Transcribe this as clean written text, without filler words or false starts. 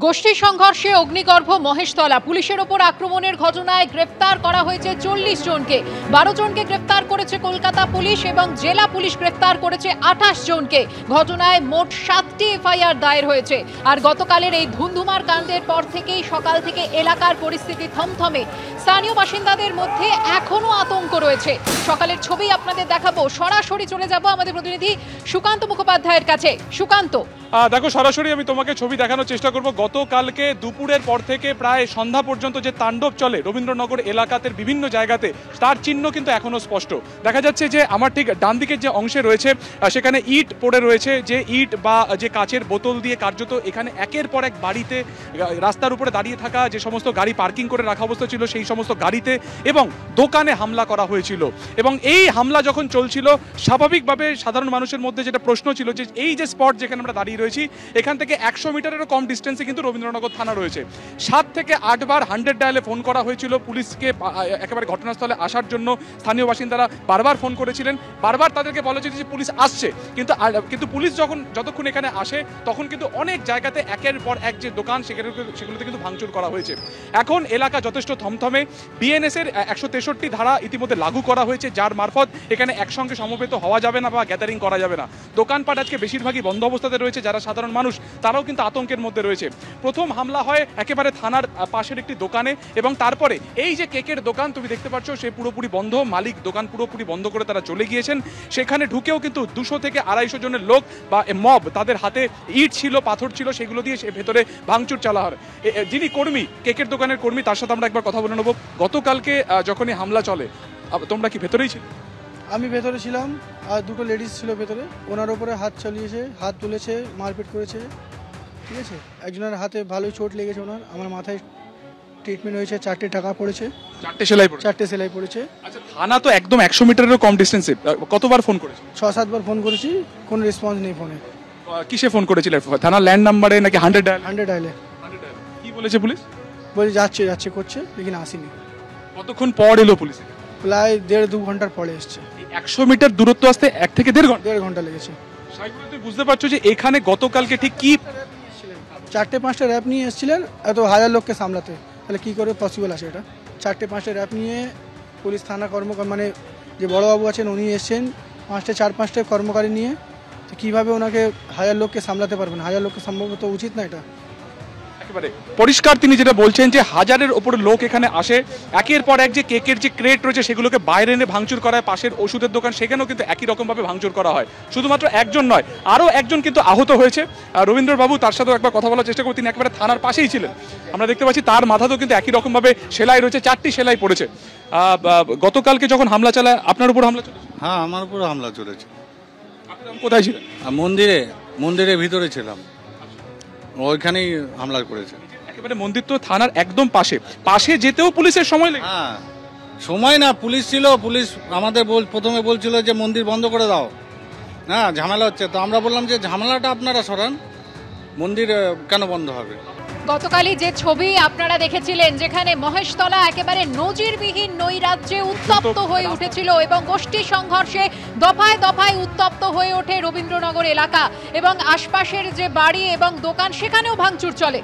গোষ্ঠী সংঘর্ষে অগ্নিগর্ভ মহেশতলা, পুলিশের ওপর আক্রমণের ঘটনায় গ্রেফতার করা হয়েছে 40 জনকে। 12 জনকে গ্রেফতার করেছে কলকাতা পুলিশ এবং জেলা পুলিশ গ্রেফতার করেছে 28 জনকে। ঘটনায় মোট 7টি এফআইআর দায়ের হয়েছে। আর গতকালের এই ধুন্ধুমার কাণ্ডের পর থেকেই সকাল থেকে এলাকার পরিস্থিতি থমথমে। স্থানীয় বাসিন্দাদের মধ্যে এখনো আতঙ্ক রয়েছে। সকালের ছবি আপনাদের দেখাবো, সরাসরি চলে যাব আমাদের প্রতিনিধি সুকান্ত মুখোপাধ্যায়ের কাছে। সুকান্ত, দেখো, সরাসরি আমি তোমাকে ছবি দেখানোর চেষ্টা করব। গতকালকে দুপুরের পর থেকে প্রায় সন্ধ্যা পর্যন্ত যে তাণ্ডব চলে রবীন্দ্রনগর এলাকাতে বিভিন্ন জায়গাতে, তার চিহ্ন কিন্তু এখনো স্পষ্ট দেখা যাচ্ছে। যে আমার ঠিক ডান দিকের যে অংশে রয়েছে সেখানে ইট পড়ে রয়েছে, যে ইট বা যে কাচের বোতল দিয়ে কার্যত এখানে একের পর এক বাড়িতে, রাস্তার উপরে দাঁড়িয়ে থাকা যে সমস্ত গাড়ি পার্কিং করে রাখা অবস্থা ছিল সেই সমস্ত গাড়িতে এবং দোকানে হামলা করা হয়েছিল। এবং এই হামলা যখন চলছিল, স্বাভাবিকভাবে সাধারণ মানুষের মধ্যে যেটা প্রশ্ন ছিল যে এই যে স্পট যেখানে আমরা দাঁড়িয়ে রয়েছি, এখান থেকে 100 মিটারেরও কম ডিস্টেন্সে কিন্তু রবীন্দ্রনগর থানা রয়েছে। 7 থেকে 8 বার 100 ডায়ালে ফোন করা হয়েছিল পুলিশকে একেবারে ঘটনাস্থলে আসার জন্য। স্থানীয় বাসিন্দারা বারবার ফোন করেছিলেন, বারবার তাদেরকে বলা হয়েছে যে পুলিশ আসছে, কিন্তু পুলিশ যতক্ষণ এখানে আসে তখন কিন্তু অনেক জায়গাতে একের পর এক যে দোকান সেগুলোতে কিন্তু ভাঙচুর করা হয়েছে। এখন এলাকা যথেষ্ট থমথমে। বিএনএস এর 163 ধারা ইতিমধ্যে লাগু করা হয়েছে, যার মারফত এখানে একসঙ্গে সমবেত হওয়া যাবে না বা গ্যাদারিং করা যাবে না। দোকানপাট আজকে বেশিরভাগই বন্ধ অবস্থাতে রয়েছে। যারা সাধারণ মানুষ তারাও কিন্তু আতঙ্কের মধ্যে রয়েছে। প্রথম হামলা হয় একেবারে থানার পাশের একটি দোকানে এবং তারপরে এই যে কেকের দোকান তুমি দেখতে পাচ্ছ সে পুরোপুরি বন্ধ, মালিক দোকান পুরোপুরি বন্ধ করে তারা চলে গিয়েছেন। সেখানে ঢুকেও কিন্তু 200 থেকে 250 জনের লোক বা মব, তাদের হাতে ইট ছিল, পাথর ছিল, সেগুলো দিয়ে সে ভেতরে ভাঙচুর চালা হয়। যিনি কর্মী, কেকের দোকানের কর্মী, তার সাথে আমরা একবার কথা বলে নেব। গতকালকে যখনই হামলা চলে তোমরা কি ভেতরেই ছিল? আমি ভেতরে ছিলাম, আর দুটো লেডিস ছিল ভেতরে। ওনার ওপরে হাত চালিয়েছে, হাত তুলেছে, মারপিট করেছে, ঠিক আছে। একজনের হাতে ভালোই চোট লেগেছে, আমার মাথায় ট্রিটমেন্ট হয়েছে, 4টে টাকা পড়েছে, 4টে সেলাই পড়েছে। আচ্ছা, থানা তো একদম 100 মিটারেরও কম ডিস্টেন্সে। কতবার ফোন করেছো? 6-7 বার ফোন করেছি, কোনো রেসপন্স নেই ফোনে। কিসে ফোন করেছিলে? থানা ল্যান্ড নাম্বারে নাকি 100 ডায়াল? 100 ডায়ালে। কি বলেছে পুলিশ? বলছে যাচ্ছে করছে, লেকিন আসেনি। কতক্ষণ পর এলো পুলিশ? প্রায় 1.5-2 ঘন্টার পরে এসছে। 100 মিটার দূরত্ব আসতে 1 থেকে 1.5 ঘন্টা লেগেছে। তুই বুঝতে পারছো যে এখানে গতকালকে ঠিক কি 4-5টা র্যাপ নিয়ে এসেছিলেন এত হাজার লোককে সামলাতে, তাহলে কি করে পসিবল আছে এটা? 4-5টা র্যাপ নিয়ে পুলিশ থানা মানে যে বড়বাবু আছেন উনি এসছেন, 4-5টা কর্মকারী নিয়ে, তো কীভাবে ওনাকে হাজার লোককে সামলাতে পারবেন? হাজার লোককে সামলানো তো উচিত না এটা। একেবারে পরিষ্কার তিনি যেটা বলছেন যে হাজারের ওপরে লোক এখানে আসে, একের পর এক যে কেকের যে ক্রেট রয়েছে সেগুলোকে বাইরে এনে ভাঙচুর করা হয়। পাশের ওষুধের দোকান, সেখানেও কিন্তু একই রকমভাবে ভাঙচুর করা হয়। শুধুমাত্র একজন নয়, আরও একজন কিন্তু আহত হয়েছে। রবীন্দ্রবাবু, তার সাথেও একবার কথা বলার চেষ্টা করব। তিনি একেবারে থানার পাশেই ছিলেন। আমরা দেখতে পাচ্ছি তার মাথাতেও কিন্তু একই রকমভাবে সেলাই রয়েছে, 4টি সেলাই পড়েছে। গতকালকে যখন হামলা চালায় আপনার উপর হামলা চলেছে? হ্যাঁ, আমার উপর হামলা চলেছে। কোথায় ছিলেন? মন্দিরের ভিতরে ছিলাম, ওইখানেই হামলা করেছে। একেবারে মন্দির তো থানার একদম পাশে যেতেও পুলিশের সময় লাগে? হ্যাঁ, সময় না, পুলিশ ছিল। পুলিশ আমাদের প্রথমে বলছিল যে মন্দির বন্ধ করে দাও, হ্যাঁ ঝামেলা হচ্ছে। তো আমরা বললাম যে ঝামেলাটা আপনারা সরান, মন্দির কেন বন্ধ হবে? গতকালই যে ছবি আপনারা দেখেছিলেন, যেখানে মহেশতলা একেবারে নজিরবিহীন নৈরাজ্যে উত্তপ্ত হয়ে উঠেছিল এবং গোষ্ঠী সংঘর্ষে দফায় দফায় উত্তপ্ত হয়ে ওঠে রবীন্দ্রনগর এলাকা এবং আশপাশের যে বাড়ি এবং দোকান, সেখানেও ভাঙচুর চলে।